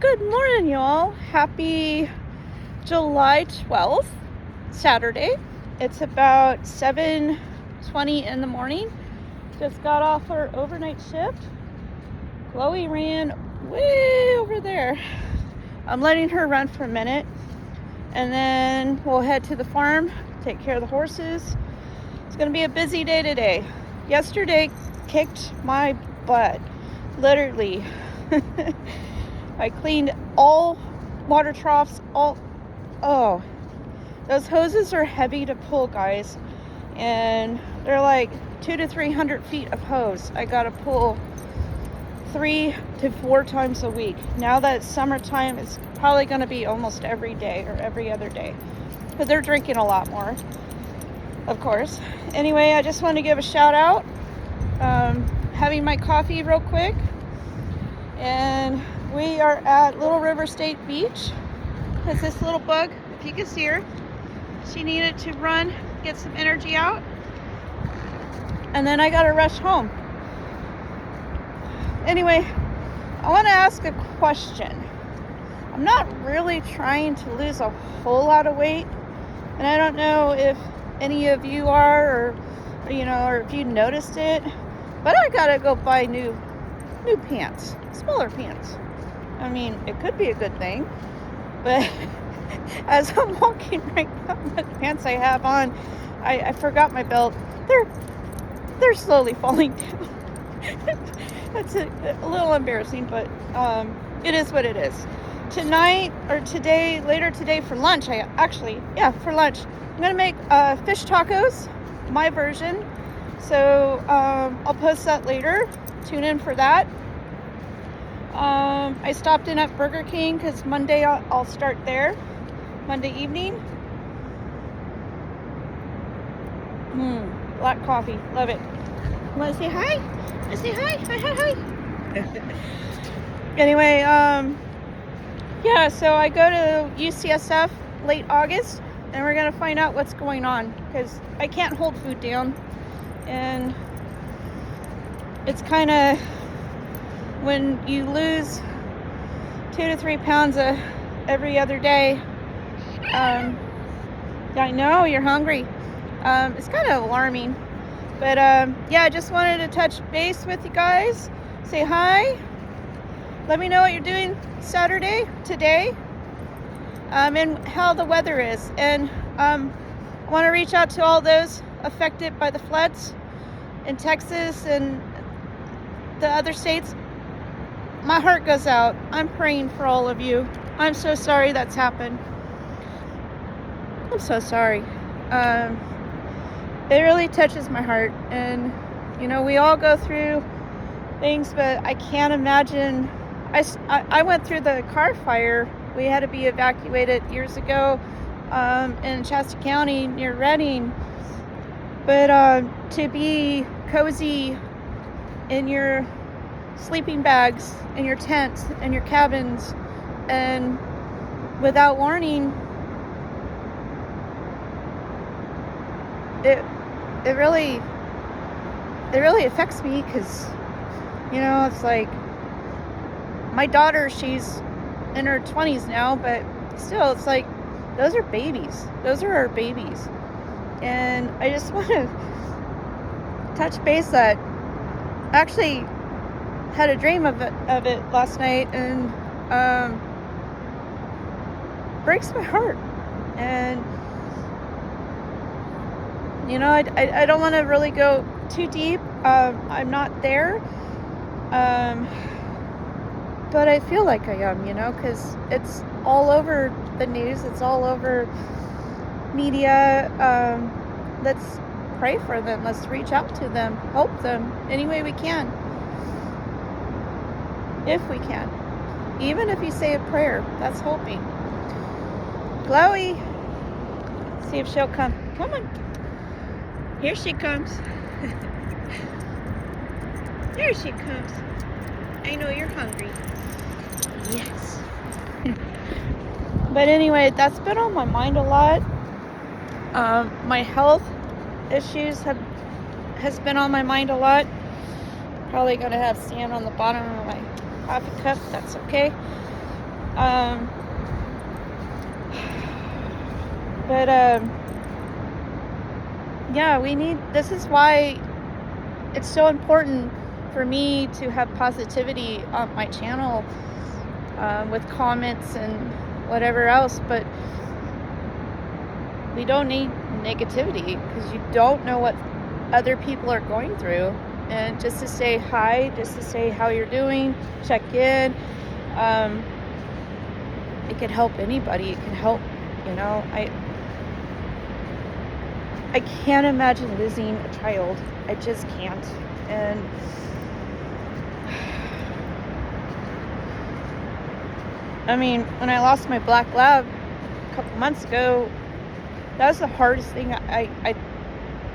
Good morning, y'all. Happy July 12th, Saturday. It's about 7:20 in the morning. Just got off our overnight shift. Chloe ran way over there. I'm letting her run for a minute, and then we'll head to the farm, take care of the horses. It's going to be a busy day today. Yesterday kicked my butt, literally. I cleaned all water troughs, those hoses are heavy to pull, guys, and they're like 200 to 300 feet of hose. I gotta pull 3 to 4 times a week. Now that it's summertime, it's probably gonna be almost every day or every other day, but they're drinking a lot more, of course. Anyway, I just want to give a shout out. Having my coffee real quick, and we are at Little River State Beach. There's this little bug, if you can see her. She needed to run, get some energy out. And then I gotta rush home. Anyway, I wanna ask a question. I'm not really trying to lose a whole lot of weight. And I don't know if any of you are, or if you noticed it. But I gotta go buy new pants, smaller pants. I mean, it could be a good thing, but as I'm walking right now, the pants I have on, I forgot my belt. They're slowly falling down. That's a little embarrassing, but it is what it is. Later today for lunch, for lunch, I'm gonna make fish tacos, my version. So I'll post that later. Tune in for that. I stopped in at Burger King because Monday I'll start there. Monday evening. Black coffee. Love it. Want to say hi? Want to say hi? Hi. Anyway, so I go to UCSF late August, and we're going to find out what's going on, because I can't hold food down. And it's kind of, when you lose 2 to 3 pounds every other day, I know you're hungry. It's kind of alarming, but I just wanted to touch base with you guys, say hi, let me know what you're doing today, and how the weather is. And I want to reach out to all those affected by the floods in Texas and the other states. My heart goes out. I'm praying for all of you. I'm so sorry that's happened. I'm so sorry. It really touches my heart. And, we all go through things, but I can't imagine. I went through the car fire. We had to be evacuated years ago in Shasta County near Redding. But to be cozy in your sleeping bags, in your tents, in your cabins, and without warning, it really affects me, because it's like, my daughter, she's in her 20s now, but still, it's like, those are babies. Those are our babies. And I just want to touch base that I actually had a dream of it last night, and breaks my heart. And I don't want to really go too deep. I'm not there, but I feel like I am, because it's all over the news, it's all over media. Let's pray for them. Let's reach out to them, help them any way we can, if we can. Even if you say a prayer, that's hoping. Chloe, see if she'll come. Come on. Here she comes. There she comes. I know you're hungry. Yes. But anyway, that's been on my mind a lot. My health issues has been on my mind a lot. Probably gonna have sand on the bottom of my coffee cup. That's okay. But yeah, this is why it's so important for me to have positivity on my channel, with comments and whatever else, but we don't need negativity, because you don't know what other people are going through. And just to say hi, just to say how you're doing, check in, it could help anybody. It can help, I can't imagine losing a child. I just can't. And I mean, when I lost my black lab a couple months ago, that was the hardest thing.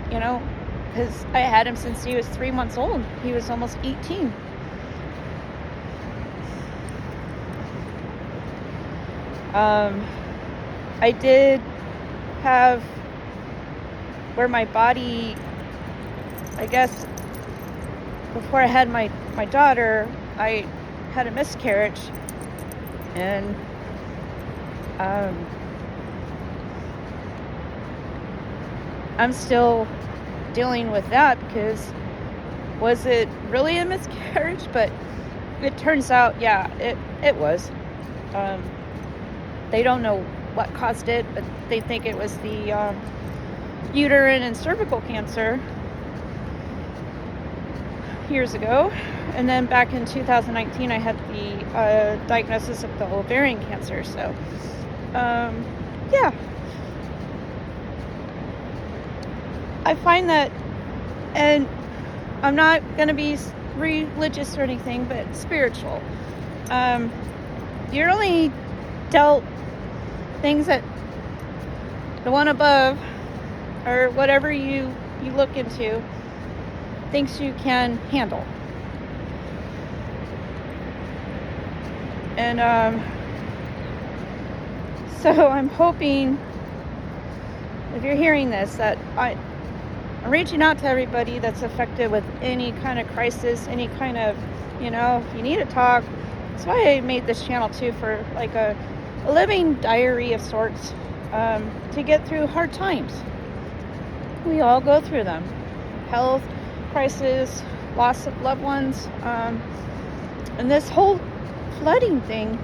Because I had him since he was 3 months old. He was almost 18. I did have where my body, I guess, before I had my daughter, I had a miscarriage. And I'm still dealing with that, because was it really a miscarriage? But it turns out, yeah, it was. They don't know what caused it, but they think it was the uterine and cervical cancer years ago. And then back in 2019, I had the diagnosis of the ovarian cancer. So, yeah. I find that, and I'm not going to be religious or anything, but spiritual. You're only dealt things that the one above, or whatever you look into, thinks you can handle. And so I'm hoping, if you're hearing this, that I'm reaching out to everybody that's affected with any kind of crisis, any kind of, if you need to talk. That's why I made this channel too, for like a living diary of sorts, to get through hard times. We all go through them. Health crisis, loss of loved ones, and this whole flooding thing.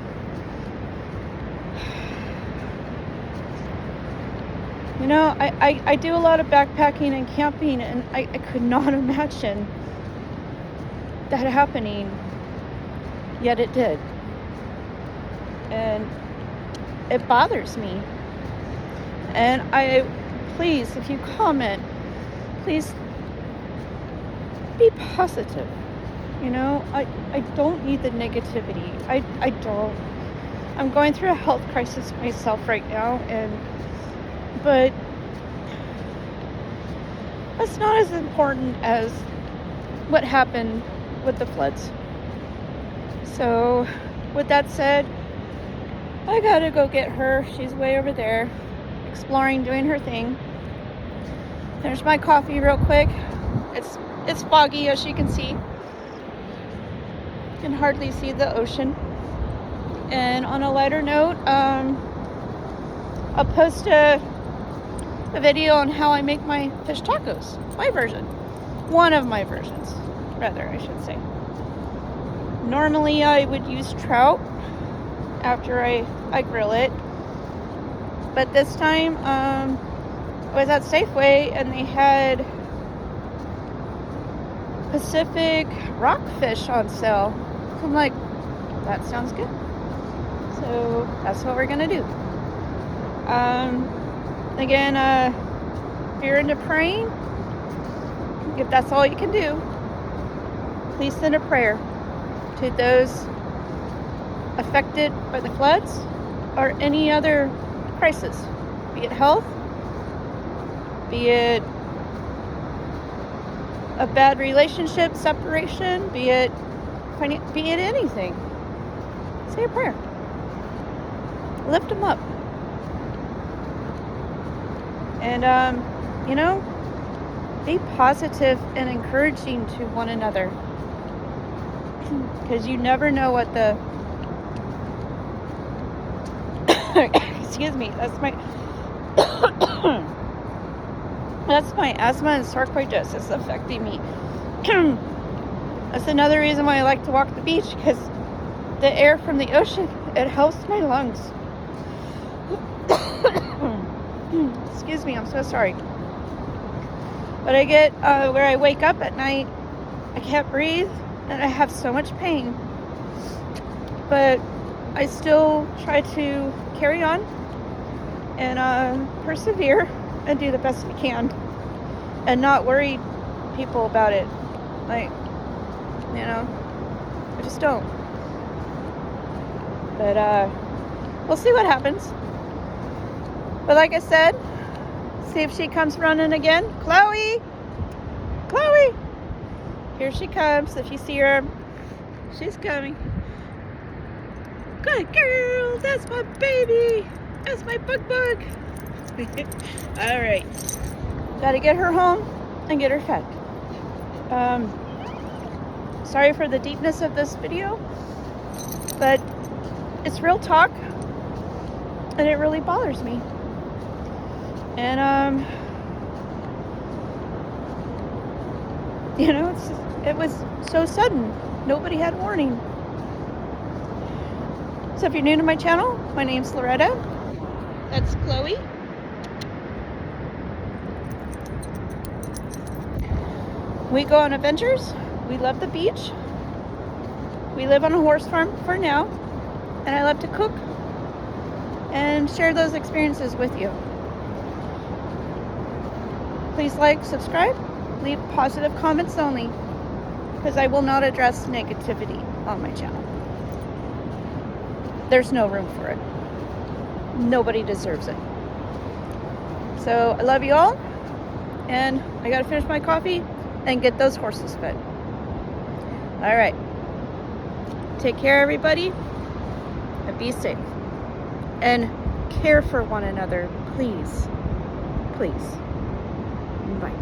I do a lot of backpacking and camping, and I could not imagine that happening, yet it did. And it bothers me. And please, if you comment, please be positive. I don't need the negativity. I don't. I'm going through a health crisis myself right now, but that's not as important as what happened with the floods. So, with that said, I gotta go get her. She's way over there, exploring, doing her thing. Finish my coffee real quick. It's foggy, as you can see. Can hardly see the ocean. And on a lighter note, I'll post a video on how I make my fish tacos. My version. One of my versions, rather, I should say. Normally I would use trout after I grill it. But this time, I was at Safeway and they had Pacific rockfish on sale. So I'm like, that sounds good. So that's what we're gonna do. Again, if you're into praying, if that's all you can do, please send a prayer to those affected by the floods or any other crisis, be it health, be it a bad relationship, separation, be it anything. Say a prayer. Lift them up. And, be positive and encouraging to one another. Because you never know what the Excuse me. That's my asthma and sarcoidosis affecting me. That's another reason why I like to walk the beach, because the air from the ocean, it helps my lungs. Excuse me, I'm so sorry. But I get where I wake up at night, I can't breathe, and I have so much pain. But I still try to carry on and persevere and do the best we can and not worry people about it. Like, you know, I just don't. But we'll see what happens. But like I said, see if she comes running again. Chloe! Chloe! Here she comes. If you see her, she's coming. Good girl! That's my baby! That's my bug. Alright. Gotta get her home and get her fed. Sorry for the deepness of this video, but it's real talk and it really bothers me. And you know, it was so sudden. Nobody had warning. So if you're new to my channel, my name's Loretta. That's Chloe. We go on adventures. We love the beach. We live on a horse farm for now. And I love to cook and share those experiences with you. Please like, subscribe, leave positive comments only, because I will not address negativity on my channel. There's no room for it. Nobody deserves it. So I love you all, and I gotta finish my coffee and get those horses fed. All right. Take care, everybody, and be safe. And care for one another, please. Please. Bye.